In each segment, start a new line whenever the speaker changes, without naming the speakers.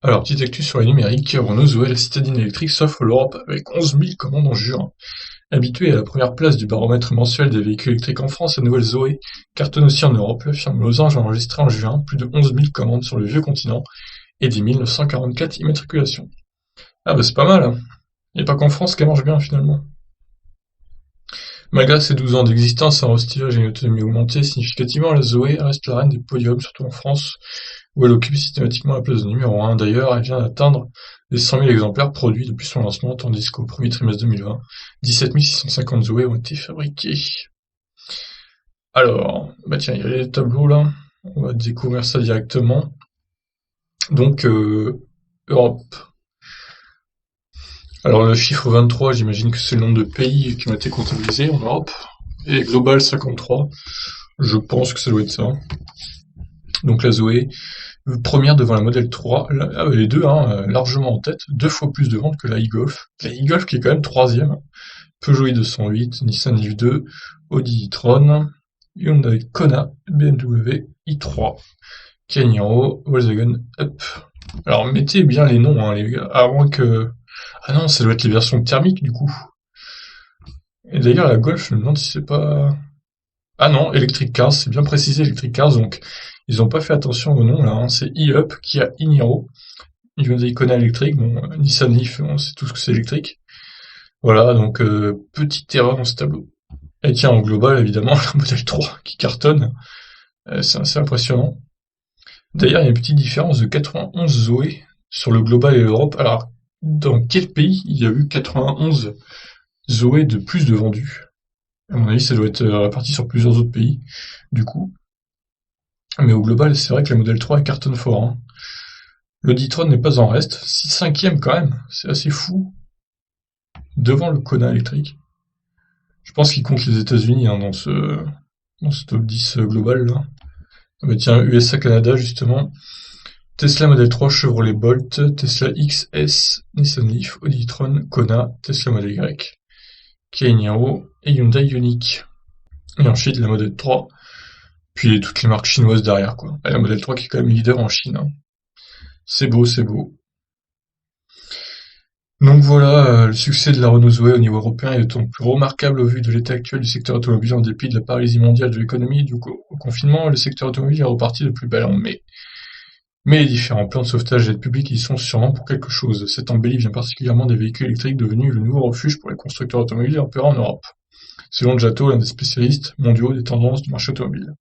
Alors, petite actu sur les numériques, Renault Zoé, la citadine électrique, s'offre l'Europe avec 11 000 commandes en juin. Habituée à la première place du baromètre mensuel des véhicules électriques en France, la nouvelle Zoé cartonne aussi en Europe. La firme Losange a enregistré en juin plus de 11 000 commandes sur le vieux continent et 10 944 immatriculations. Ah bah c'est pas mal, hein. Il n'y a pas qu'en France qu'elle marche bien finalement. Malgré ses 12 ans d'existence, un restylage et une autonomie augmentée significativement, la Zoé reste la reine des podiums, surtout en France, où elle occupe systématiquement la place de numéro 1. D'ailleurs, elle vient d'atteindre les 100 000 exemplaires produits depuis son lancement, tandis qu'au premier trimestre 2020, 17 650 Zoé ont été fabriqués. Alors, bah tiens, il y a les tableaux là, on va découvrir ça directement. Donc, Europe. Alors le chiffre 23, j'imagine que c'est le nombre de pays qui ont été comptabilisés en Europe, et global 53, je pense que ça doit être ça. Donc la Zoé, première devant la Model 3, les deux, hein, largement en tête, 2 fois plus de ventes que la e-Golf. La e-Golf qui est quand même troisième. Peugeot i208, Nissan Leaf 2, Audi e-tron, Hyundai Kona, BMW i3, Kia Niro, Volkswagen Up. Alors mettez bien les noms, hein, les gars, à moins que... Ah non, ça doit être les versions thermiques du coup. Et d'ailleurs la Golf, je me demande si c'est pas... Ah non, Electric Cars, c'est bien précisé Electric Cars, donc ils n'ont pas fait attention au nom là, hein. C'est e-Up, Kia e-Niro, Hyundai Kona électrique, bon, Nissan Leaf, on sait tout ce que c'est électrique. Voilà, donc petite erreur dans ce tableau. Et tiens, en global, évidemment, la modèle 3 qui cartonne, c'est assez impressionnant. D'ailleurs, il y a une petite différence de 91 Zoé sur le global et l'Europe. Alors, dans quel pays il y a eu 91 Zoé de plus de vendus? À mon avis, ça doit être réparti sur plusieurs autres pays, du coup. Mais au global, c'est vrai que la modèle 3 elle cartonne fort, hein. L'Audi e-tron n'est pas en reste, 5e quand même, c'est assez fou, devant le Kona électrique. Je pense qu'il compte les États-Unis hein, dans ce top 10 global là. Ah bah tiens, USA-Canada justement. Tesla Model 3, Chevrolet Bolt, Tesla XS, Nissan Leaf, Audi e-tron, Kona, Tesla Model Y, Kia Niro et Hyundai Ioniq. Et ensuite la Model 3, puis toutes les marques chinoises derrière quoi. Et la Model 3 qui est quand même leader en Chine, hein. C'est beau, c'est beau. Donc voilà, le succès de la Renault Zoé au niveau européen est d'autant plus remarquable au vu de l'état actuel du secteur automobile en dépit de la paralysie mondiale de l'économie et du confinement, le secteur automobile est reparti de plus belle en mai. Mais les différents plans de sauvetage et d'aide publique y sont sûrement pour quelque chose. Cette embellie vient particulièrement des véhicules électriques devenus le nouveau refuge pour les constructeurs automobiles opérant en Europe, selon Giotto, l'un des spécialistes mondiaux des tendances du marché automobile.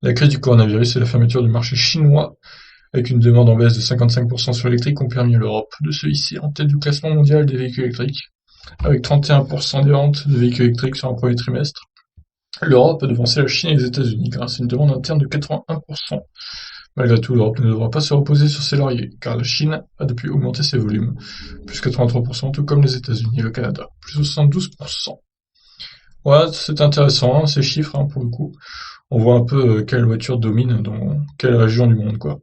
La crise du coronavirus et la fermeture du marché chinois avec une demande en baisse de 55% sur l'électrique ont permis à l'Europe de se hisser en tête du classement mondial des véhicules électriques, avec 31% des ventes de véhicules électriques sur un premier trimestre. L'Europe a devancé la Chine et les États-Unis grâce à une demande interne de 81%. Malgré tout, l'Europe ne devra pas se reposer sur ses lauriers, car la Chine a depuis augmenté ses volumes, plus 83%, tout comme les États-Unis et le Canada, plus 72%. Voilà, c'est intéressant, hein, ces chiffres, hein, pour le coup. On voit un peu quelle voiture domine dans quelle région du monde, quoi.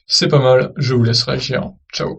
C'est pas mal, je vous laisse réagir. Ciao.